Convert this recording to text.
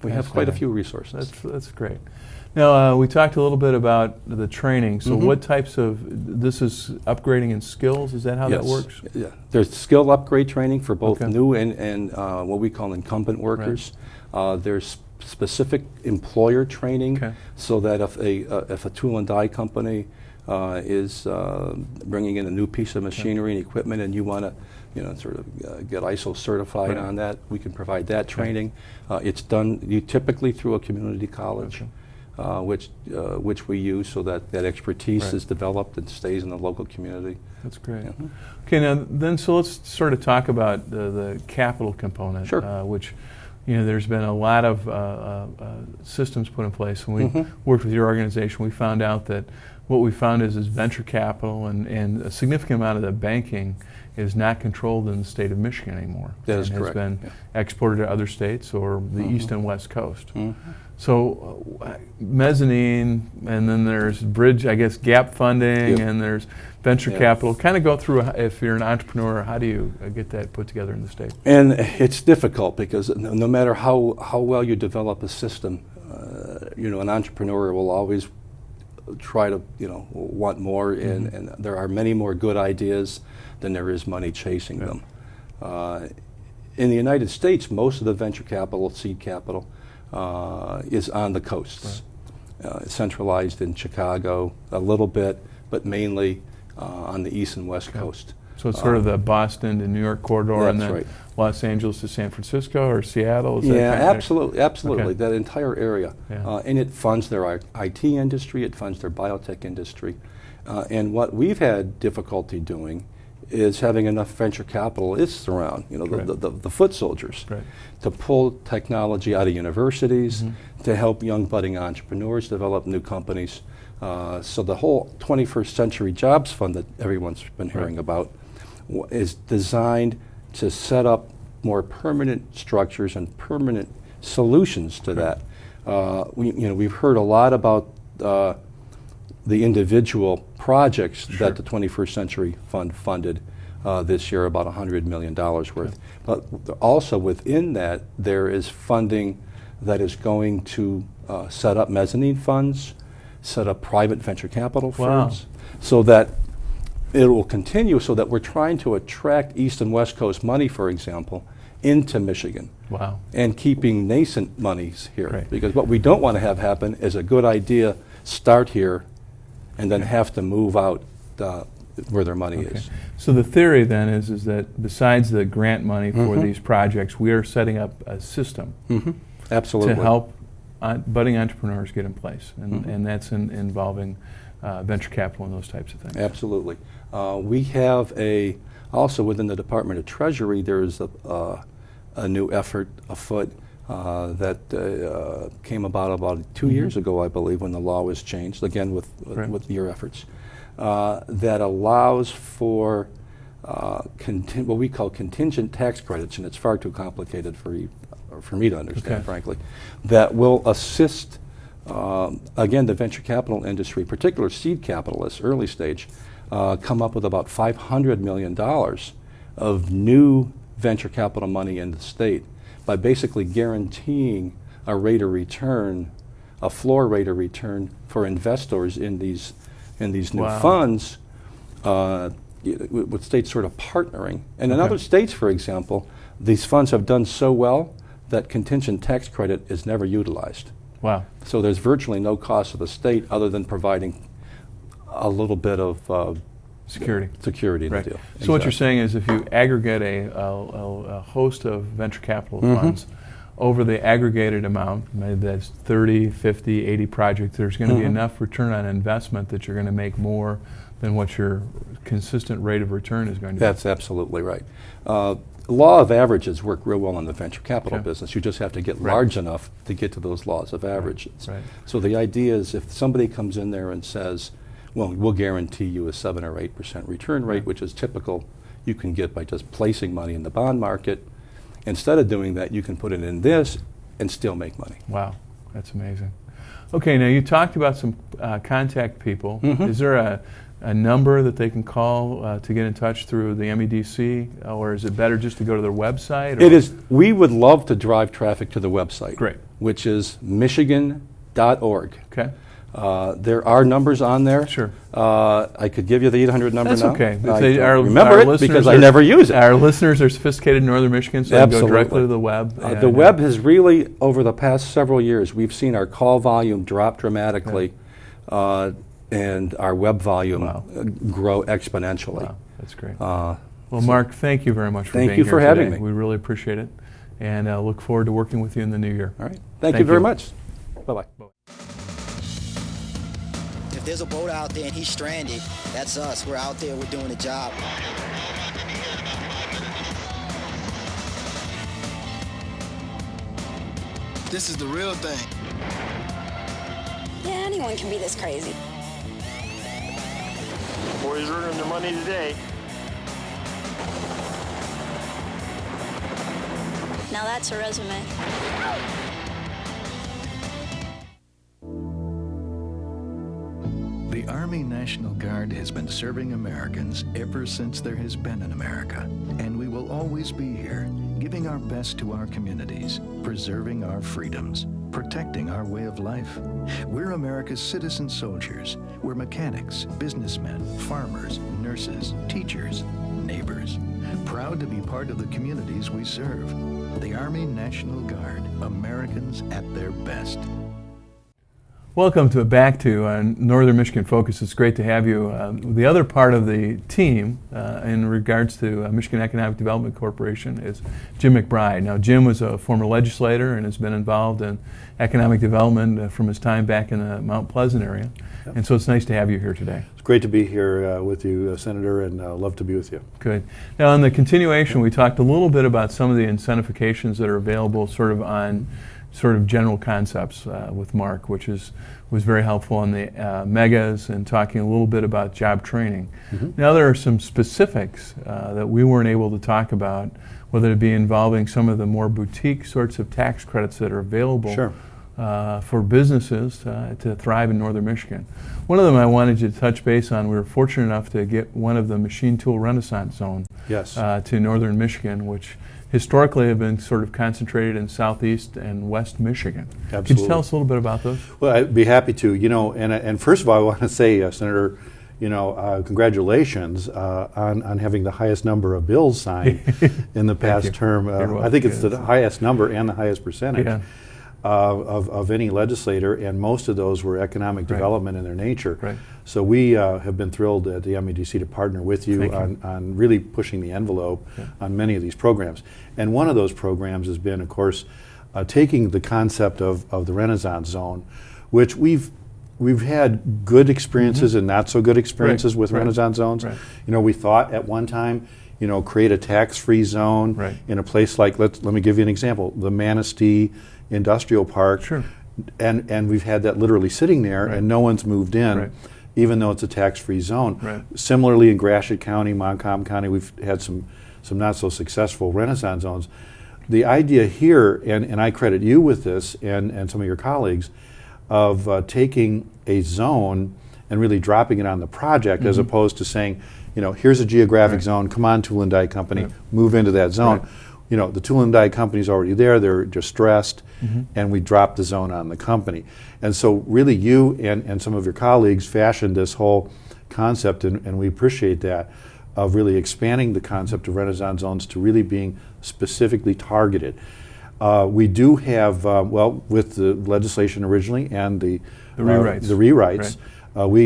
We have quite a few resources. That's great. Now, we talked a little bit about the training. So what types of, this is upgrading in skills, is that how that works? Yeah. There's skill upgrade training for both new and what we call incumbent workers. There's specific employer training so that if a tool and die company is bringing in a new piece of machinery and equipment and you want to sort of get ISO certified on that, we can provide that training. It's done typically through a community college. Which we use so that expertise is developed and stays in the local community. That's great. Okay, now then, so let's sort of talk about the capital component, which there's been a lot of systems put in place. When we worked with your organization, we found out that what we found is venture capital and a significant amount of the banking is not controlled in the state of Michigan anymore. That is correct. Has been exported to other states or the east and west coast. So mezzanine, and then there's bridge, I guess, gap funding, and there's venture capital. Kind of go through, if you're an entrepreneur, how do you get that put together in the state? And it's difficult because no matter how well you develop a system, an entrepreneur will always try to want more, and there are many more good ideas than there is money chasing them. In the United States, most of the venture capital, seed capital, is on the coasts, centralized in Chicago a little bit, but mainly on the east and west coast. So it's sort of the Boston to New York corridor, and then Los Angeles to San Francisco or Seattle? Is that absolutely. That entire area. And it funds their IT industry, it funds their biotech industry. And what we've had difficulty doing is having enough venture capitalists around, the foot soldiers, to pull technology out of universities, to help young budding entrepreneurs develop new companies. So the whole 21st Century Jobs Fund that everyone's been hearing about is designed to set up more permanent structures and permanent solutions to that. We've heard a lot about the individual projects that the 21st Century Fund funded this year, about $100 million worth. But also within that, there is funding that is going to set up mezzanine funds, set up private venture capital firms, so that it will continue, so that we're trying to attract East and West Coast money, for example, into Michigan. And keeping nascent monies here. Because what we don't want to have happen is a good idea start here and then have to move out where their money is. So the theory then is that besides the grant money for these projects, we are setting up a system Absolutely. to help budding entrepreneurs get in place, and that's involving venture capital and those types of things. Absolutely. We have also within the Department of Treasury, there's a new effort afoot that came about 2 years ago, I believe, when the law was changed, again with your efforts, that allows for what we call contingent tax credits, and it's far too complicated for me to understand, frankly, that will assist, again, the venture capital industry, particular seed capitalists, early stage, come up with about $500 million of new venture capital money in the state by basically guaranteeing a rate of return, a floor rate of return for investors in these new funds, with states sort of partnering. And in other states, for example, these funds have done so well that contingent tax credit is never utilized. So there's virtually no cost to the state other than providing a little bit of security in the deal. So what you're saying is if you aggregate a host of venture capital funds over the aggregated amount, maybe that's 30, 50, 80 projects, there's going to be enough return on investment that you're going to make more than what your consistent rate of return is going to be. That's absolutely right. Law of averages work real well in the venture capital business. You just have to get large enough to get to those laws of averages. So the idea is if somebody comes in there and says, well, we'll guarantee you a 7 or 8% return rate, which is typical you can get by just placing money in the bond market. Instead of doing that, you can put it in this and still make money. Wow, that's amazing. Okay, now you talked about some contact people. Is there a number that they can call to get in touch through the MEDC, or is it better just to go to their website? It is. We would love to drive traffic to the website. Great. Which is michigan.org. Okay. There are numbers on there. Sure. I could give you the 800 number That's now. okay. Remember it because I never use it. Our listeners are sophisticated in Northern Michigan, so they go directly to the web. The web has really, over the past several years, we've seen our call volume drop dramatically, and our web volume grow exponentially. Wow, that's great. Well, Mark, thank you very much for being here. Thank you for having me. We really appreciate it, and look forward to working with you in the new year. All right. Thank you very much. Bye-bye. If there's a boat out there and he's stranded, that's us. We're out there, we're doing the job. This is the real thing. Yeah, anyone can be this crazy. Boys earning their money today. Now that's a resume. The Army National Guard has been serving Americans ever since there has been an America, and we will always be here, giving our best to our communities, preserving our freedoms, protecting our way of life. We're America's citizen soldiers. We're mechanics, businessmen, farmers, nurses, teachers, neighbors. Proud to be part of the communities we serve. The Army National Guard, Americans at their best. Welcome back to Northern Michigan Focus. It's great to have you. The other part of the team in regards to Michigan Economic Development Corporation is Jim McBride. Now, Jim was a former legislator and has been involved in economic development from his time back in the Mount Pleasant area. Yep. And so it's nice to have you here today. It's great to be here with you, Senator, and love to be with you. Good. Now, in the continuation, we talked a little bit about some of the incentifications that are available sort of general concepts with Mark, which was very helpful on the megas and talking a little bit about job training. Mm-hmm. Now there are some specifics that we weren't able to talk about, whether it be involving some of the more boutique sorts of tax credits that are available for businesses to thrive in Northern Michigan. One of them I wanted you to touch base on. We were fortunate enough to get one of the machine tool renaissance zone to Northern Michigan, which historically have been sort of concentrated in southeast and west Michigan. Absolutely. Could you tell us a little bit about those? Well, I'd be happy to. And first of all, I want to say, Senator, congratulations on having the highest number of bills signed in the past term. I think it's the highest number and the highest percentage of any legislator, and most of those were economic development in their nature. Right. So we have been thrilled at the MEDC to partner with you on really pushing the envelope on many of these programs. And one of those programs has been, of course, taking the concept of the Renaissance Zone, which we've had good experiences and not so good experiences with Renaissance Zones. Right. We thought at one time, create a tax-free zone in a place like, let me give you an example, the Manistee Industrial Park. Sure. And we've had that literally sitting there and no one's moved in, even though it's a tax-free zone. Right. Similarly, in Gratiot County, Montcalm County, we've had some not so successful Renaissance zones. The idea here, and I credit you with this and some of your colleagues, of taking a zone and really dropping it on the project as opposed to saying, here's a geographic zone, come on, tool and die company, move into that zone. Right. The tool and die company's already there, they're distressed, and we drop the zone on the company. And so really you and some of your colleagues fashioned this whole concept, and we appreciate that, of really expanding the concept of Renaissance zones to really being specifically targeted. We do have, with the legislation originally and the rewrites, we